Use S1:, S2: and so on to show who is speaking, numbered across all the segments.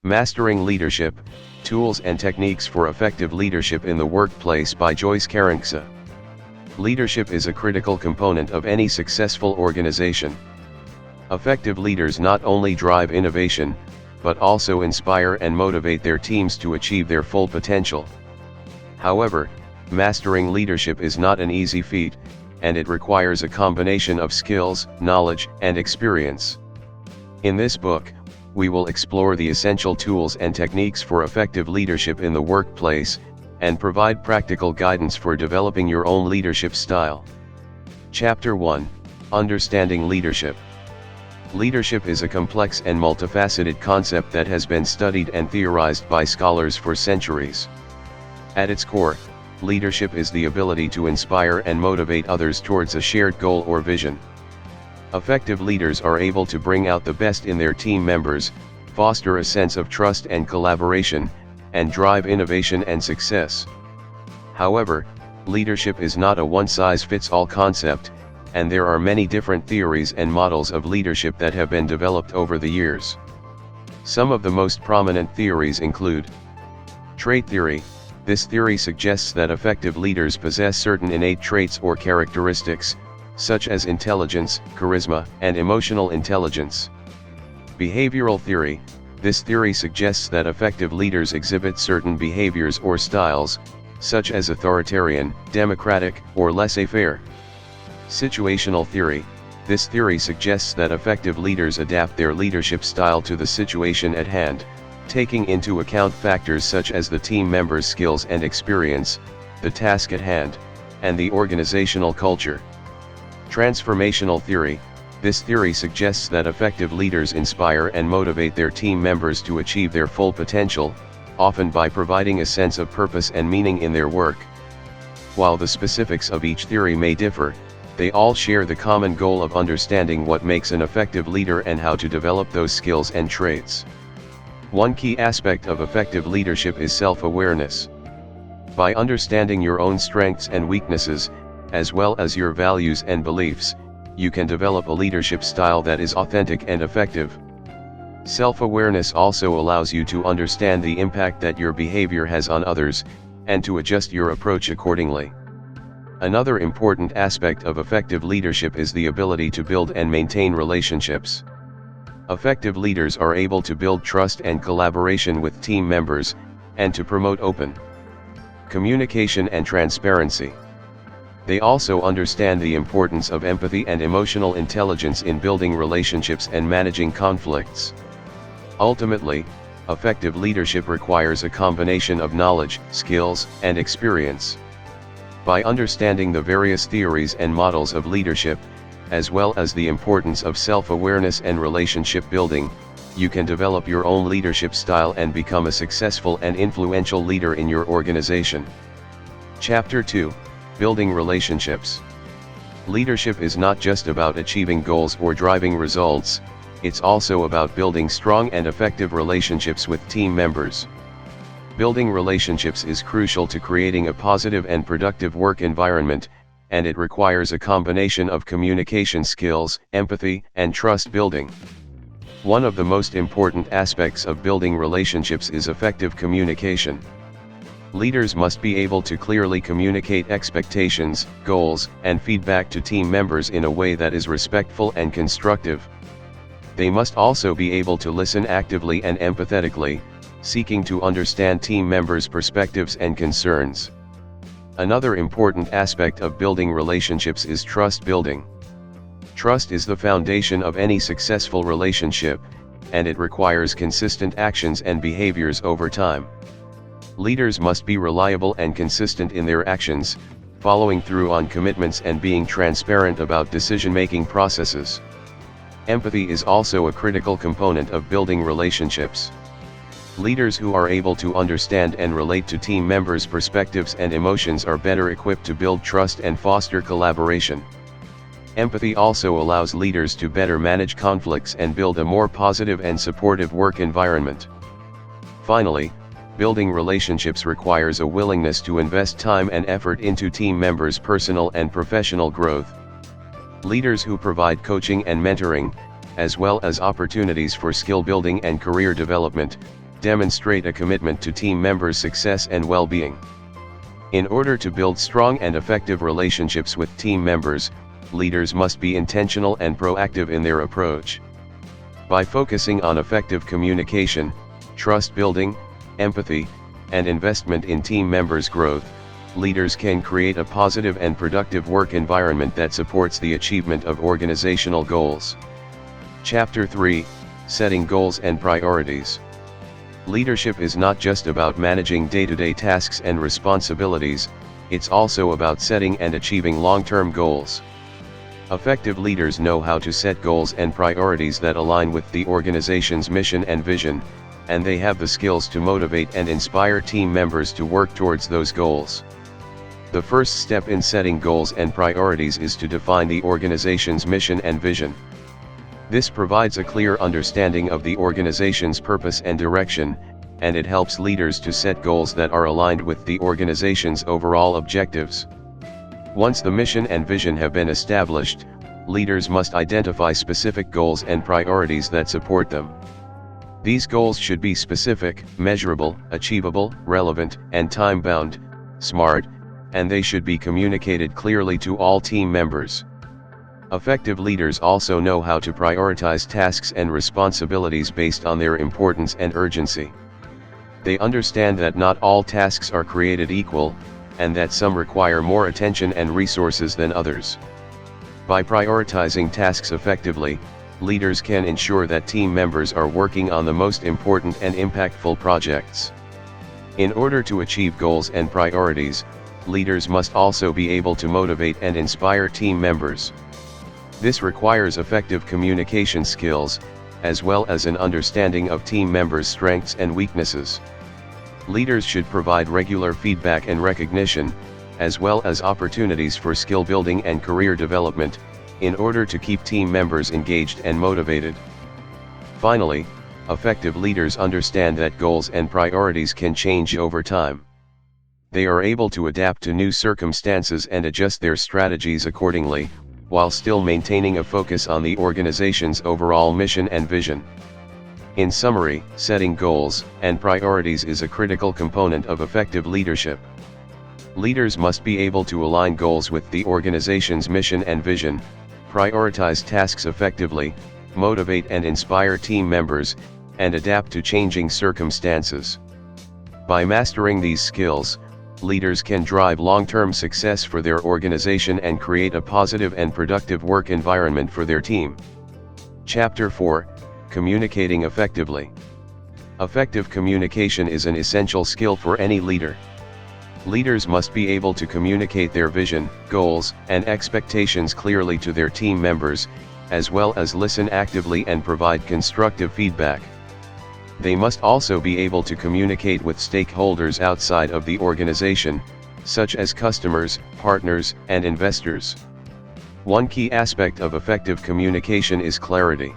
S1: Mastering Leadership, Tools and Techniques for Effective Leadership in the Workplace by Joyce Carringsa. Leadership is a critical component of any successful organization. Effective leaders not only drive innovation, but also inspire and motivate their teams to achieve their full potential. However, mastering leadership is not an easy feat, and it requires a combination of skills, knowledge, and experience. In this book, we will explore the essential tools and techniques for effective leadership in the workplace, and provide practical guidance for developing your own leadership style. Chapter 1: Understanding Leadership. Leadership is a complex and multifaceted concept that has been studied and theorized by scholars for centuries. At its core, leadership is the ability to inspire and motivate others towards a shared goal or vision. Effective leaders are able to bring out the best in their team members, foster a sense of trust and collaboration, and drive innovation and success. However, leadership is not a one-size-fits-all concept, and there are many different theories and models of leadership that have been developed over the years. Some of the most prominent theories include trait theory. This theory suggests that effective leaders possess certain innate traits or characteristics, such as intelligence, charisma, and emotional intelligence. Behavioral theory. This theory suggests that effective leaders exhibit certain behaviors or styles, such as authoritarian, democratic, or laissez-faire. Situational theory. This theory suggests that effective leaders adapt their leadership style to the situation at hand, taking into account factors such as the team members' skills and experience, the task at hand, and the organizational culture. Transformational theory. This theory suggests that effective leaders inspire and motivate their team members to achieve their full potential, often by providing a sense of purpose and meaning in their work. While the specifics of each theory may differ, they all share the common goal of understanding what makes an effective leader and how to develop those skills and traits. One key aspect of effective leadership is self-awareness. By understanding your own strengths and weaknesses, as well as your values and beliefs, you can develop a leadership style that is authentic and effective. Self-awareness also allows you to understand the impact that your behavior has on others, and to adjust your approach accordingly. Another important aspect of effective leadership is the ability to build and maintain relationships. Effective leaders are able to build trust and collaboration with team members, and to promote open communication and transparency. They also understand the importance of empathy and emotional intelligence in building relationships and managing conflicts. Ultimately, effective leadership requires a combination of knowledge, skills, and experience. By understanding the various theories and models of leadership, as well as the importance of self-awareness and relationship building, you can develop your own leadership style and become a successful and influential leader in your organization. Chapter 2: Building Relationships. Leadership is not just about achieving goals or driving results, it's also about building strong and effective relationships with team members. Building relationships is crucial to creating a positive and productive work environment, and it requires a combination of communication skills, empathy, and trust building. One of the most important aspects of building relationships is effective communication. Leaders must be able to clearly communicate expectations, goals, and feedback to team members in a way that is respectful and constructive. They must also be able to listen actively and empathetically, seeking to understand team members' perspectives and concerns. Another important aspect of building relationships is trust building. Trust is the foundation of any successful relationship, and it requires consistent actions and behaviors over time. Leaders must be reliable and consistent in their actions, following through on commitments and being transparent about decision-making processes. Empathy is also a critical component of building relationships. Leaders who are able to understand and relate to team members' perspectives and emotions are better equipped to build trust and foster collaboration. Empathy also allows leaders to better manage conflicts and build a more positive and supportive work environment. Finally, building relationships requires a willingness to invest time and effort into team members' personal and professional growth. Leaders who provide coaching and mentoring, as well as opportunities for skill building and career development, demonstrate a commitment to team members' success and well-being. In order to build strong and effective relationships with team members, leaders must be intentional and proactive in their approach. By focusing on effective communication, trust building, empathy, and investment in team members' growth, leaders can create a positive and productive work environment that supports the achievement of organizational goals. Chapter 3: Setting Goals and Priorities. Leadership is not just about managing day-to-day tasks and responsibilities, it's also about setting and achieving long-term goals. Effective leaders know how to set goals and priorities that align with the organization's mission and vision, and they have the skills to motivate and inspire team members to work towards those goals. The first step in setting goals and priorities is to define the organization's mission and vision. This provides a clear understanding of the organization's purpose and direction, and it helps leaders to set goals that are aligned with the organization's overall objectives. Once the mission and vision have been established, leaders must identify specific goals and priorities that support them. These goals should be specific, measurable, achievable, relevant, and time-bound, SMART, and they should be communicated clearly to all team members. Effective leaders also know how to prioritize tasks and responsibilities based on their importance and urgency. They understand that not all tasks are created equal, and that some require more attention and resources than others. By prioritizing tasks effectively, leaders can ensure that team members are working on the most important and impactful projects. In order to achieve goals and priorities, leaders must also be able to motivate and inspire team members. This requires effective communication skills, as well as an understanding of team members' strengths and weaknesses. Leaders should provide regular feedback and recognition, as well as opportunities for skill building and career development, in order to keep team members engaged and motivated. Finally, effective leaders understand that goals and priorities can change over time. They are able to adapt to new circumstances and adjust their strategies accordingly, while still maintaining a focus on the organization's overall mission and vision. In summary, setting goals and priorities is a critical component of effective leadership. Leaders must be able to align goals with the organization's mission and vision, prioritize tasks effectively, motivate and inspire team members, and adapt to changing circumstances. By mastering these skills, leaders can drive long-term success for their organization and create a positive and productive work environment for their team. Chapter 4: Communicating Effectively. Effective communication is an essential skill for any leader. Leaders must be able to communicate their vision, goals, and expectations clearly to their team members, as well as listen actively and provide constructive feedback. They must also be able to communicate with stakeholders outside of the organization, such as customers, partners, and investors. One key aspect of effective communication is clarity.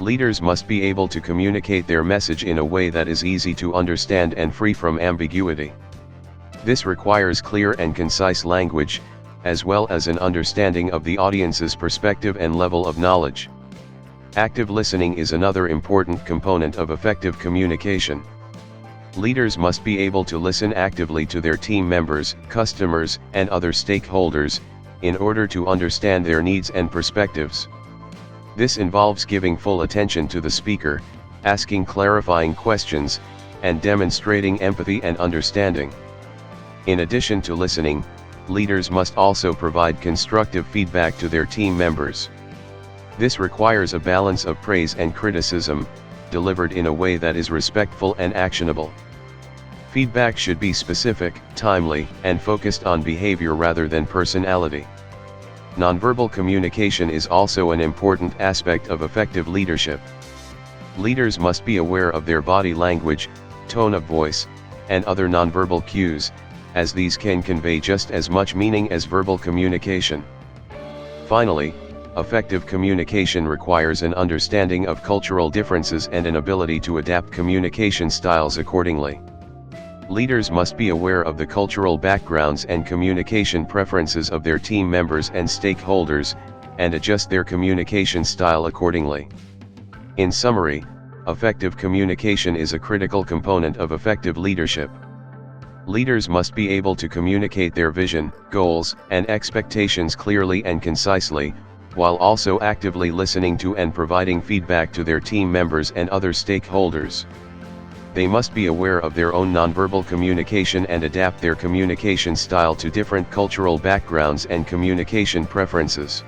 S1: Leaders must be able to communicate their message in a way that is easy to understand and free from ambiguity. This requires clear and concise language, as well as an understanding of the audience's perspective and level of knowledge. Active listening is another important component of effective communication. Leaders must be able to listen actively to their team members, customers, and other stakeholders, in order to understand their needs and perspectives. This involves giving full attention to the speaker, asking clarifying questions, and demonstrating empathy and understanding. In addition to listening, leaders must also provide constructive feedback to their team members. This requires a balance of praise and criticism, delivered in a way that is respectful and actionable. Feedback should be specific, timely, and focused on behavior rather than personality. Nonverbal communication is also an important aspect of effective leadership. Leaders must be aware of their body language, tone of voice, and other nonverbal cues, as these can convey just as much meaning as verbal communication. Finally, effective communication requires an understanding of cultural differences and an ability to adapt communication styles accordingly. Leaders must be aware of the cultural backgrounds and communication preferences of their team members and stakeholders, and adjust their communication style accordingly. In summary, Effective communication is a critical component of effective leadership. Leaders must be able to communicate their vision, goals, and expectations clearly and concisely, while also actively listening to and providing feedback to their team members and other stakeholders. They must be aware of their own nonverbal communication and adapt their communication style to different cultural backgrounds and communication preferences.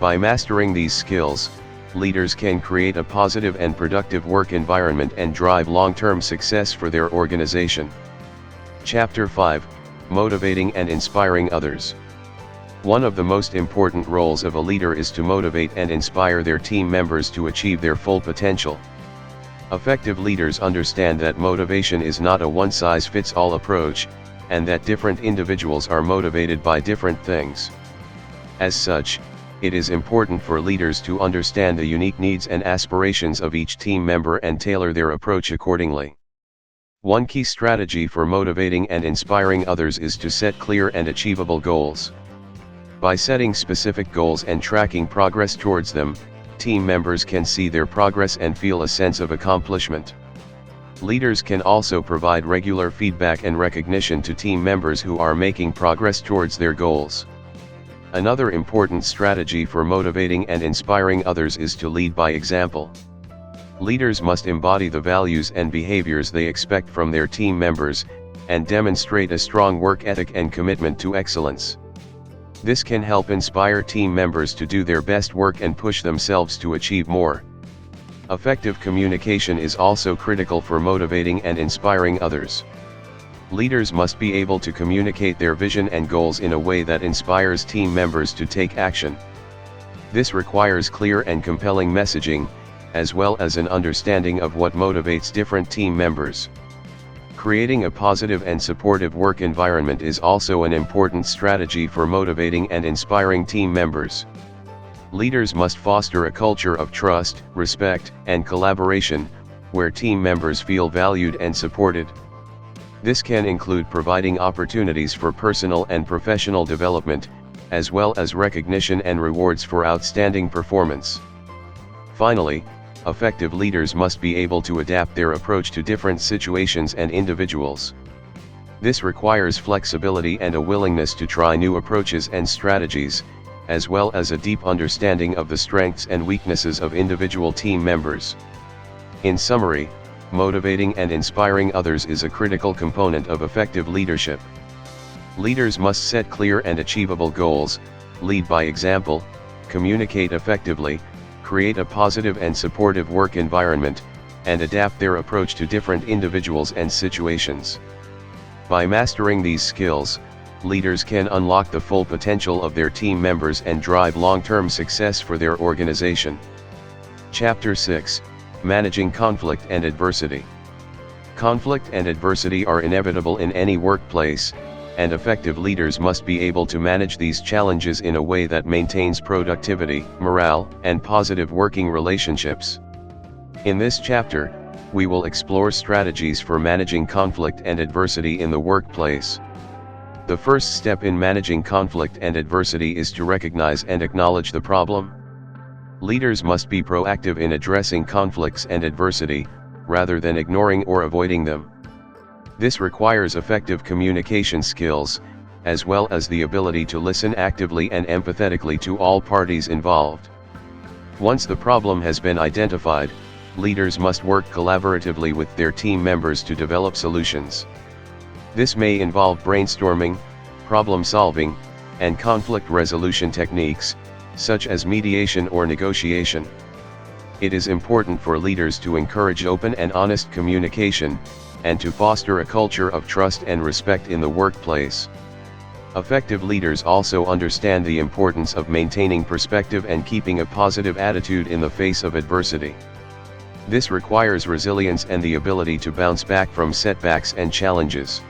S1: By mastering these skills, leaders can create a positive and productive work environment and drive long-term success for their organization. Chapter 5: Motivating and Inspiring Others. One of the most important roles of a leader is to motivate and inspire their team members to achieve their full potential. Effective leaders understand that motivation is not a one-size-fits-all approach, and that different individuals are motivated by different things. As such, it is important for leaders to understand the unique needs and aspirations of each team member and tailor their approach accordingly. One key strategy for motivating and inspiring others is to set clear and achievable goals. By setting specific goals and tracking progress towards them, team members can see their progress and feel a sense of accomplishment. Leaders can also provide regular feedback and recognition to team members who are making progress towards their goals. Another important strategy for motivating and inspiring others is to lead by example. Leaders must embody the values and behaviors they expect from their team members, and demonstrate a strong work ethic and commitment to excellence. This can help inspire team members to do their best work and push themselves to achieve more. Effective communication is also critical for motivating and inspiring others. Leaders must be able to communicate their vision and goals in a way that inspires team members to take action. This requires clear and compelling messaging, as well as an understanding of what motivates different team members. Creating a positive and supportive work environment is also an important strategy for motivating and inspiring team members. Leaders must foster a culture of trust, respect, and collaboration, where team members feel valued and supported. This can include providing opportunities for personal and professional development, as well as recognition and rewards for outstanding performance. Finally, effective leaders must be able to adapt their approach to different situations and individuals. This requires flexibility and a willingness to try new approaches and strategies, as well as a deep understanding of the strengths and weaknesses of individual team members. In summary, motivating and inspiring others is a critical component of effective leadership. Leaders must set clear and achievable goals, lead by example, communicate effectively, create a positive and supportive work environment, and adapt their approach to different individuals and situations. By mastering these skills, leaders can unlock the full potential of their team members and drive long-term success for their organization. Chapter 6: Managing Conflict and Adversity. Conflict and adversity are inevitable in any workplace, and effective leaders must be able to manage these challenges in a way that maintains productivity, morale, and positive working relationships. In this chapter, we will explore strategies for managing conflict and adversity in the workplace. The first step in managing conflict and adversity is to recognize and acknowledge the problem. Leaders must be proactive in addressing conflicts and adversity, rather than ignoring or avoiding them. This requires effective communication skills, as well as the ability to listen actively and empathetically to all parties involved. Once the problem has been identified, leaders must work collaboratively with their team members to develop solutions. This may involve brainstorming, problem solving, and conflict resolution techniques, such as mediation or negotiation. It is important for leaders to encourage open and honest communication, and to foster a culture of trust and respect in the workplace. Effective leaders also understand the importance of maintaining perspective and keeping a positive attitude in the face of adversity. This requires resilience and the ability to bounce back from setbacks and challenges.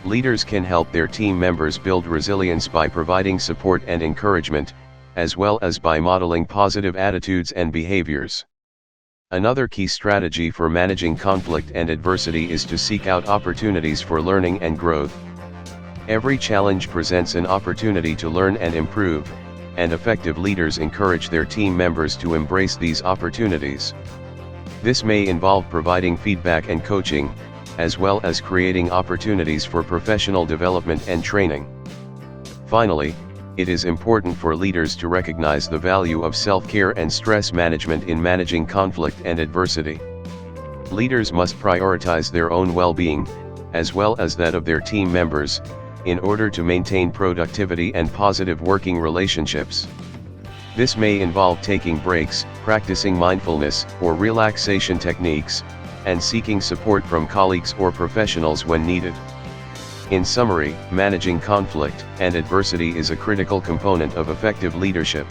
S1: Leaders can help their team members build resilience by providing support and encouragement, as well as by modeling positive attitudes and behaviors. Another key strategy for managing conflict and adversity is to seek out opportunities for learning and growth. Every challenge presents an opportunity to learn and improve, and effective leaders encourage their team members to embrace these opportunities. This may involve providing feedback and coaching, as well as creating opportunities for professional development and training. Finally, it is important for leaders to recognize the value of self-care and stress management in managing conflict and adversity. Leaders must prioritize their own well-being, as well as that of their team members, in order to maintain productivity and positive working relationships. This may involve taking breaks, practicing mindfulness or relaxation techniques, and seeking support from colleagues or professionals when needed. In summary, managing conflict and adversity is a critical component of effective leadership.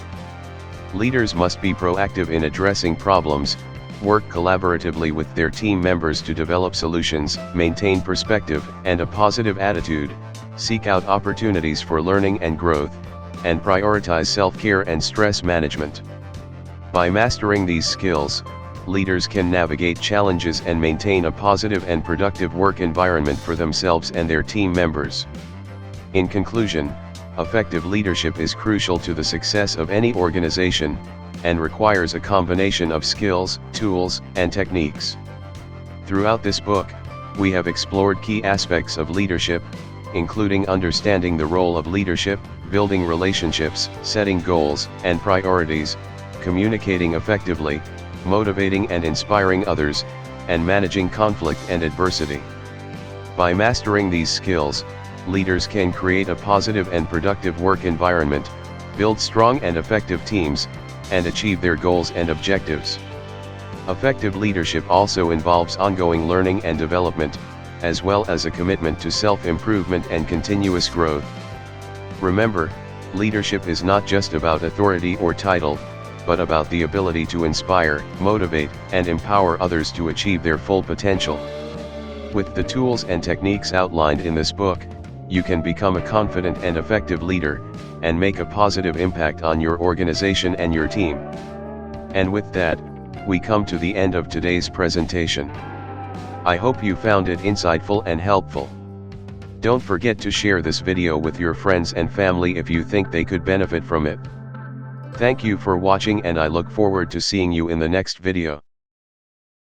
S1: Leaders must be proactive in addressing problems, work collaboratively with their team members to develop solutions, maintain perspective and a positive attitude, seek out opportunities for learning and growth, and prioritize self-care and stress management. By mastering these skills, leaders can navigate challenges and maintain a positive and productive work environment for themselves and their team members. In conclusion, effective leadership is crucial to the success of any organization, and requires a combination of skills, tools, and techniques. Throughout this book, we have explored key aspects of leadership, including understanding the role of leadership, building relationships, setting goals and priorities, communicating effectively, motivating and inspiring others, and managing conflict and adversity. By mastering these skills, leaders can create a positive and productive work environment, build strong and effective teams, and achieve their goals and objectives. Effective leadership also involves ongoing learning and development, as well as a commitment to self-improvement and continuous growth. Remember, leadership is not just about authority or title, but about the ability to inspire, motivate, and empower others to achieve their full potential. With the tools and techniques outlined in this book, you can become a confident and effective leader, and make a positive impact on your organization and your team. And with that, we come to the end of today's presentation. I hope you found it insightful and helpful. Don't forget to share this video with your friends and family if you think they could benefit from it. Thank you for watching, and I look forward to seeing you in the next video.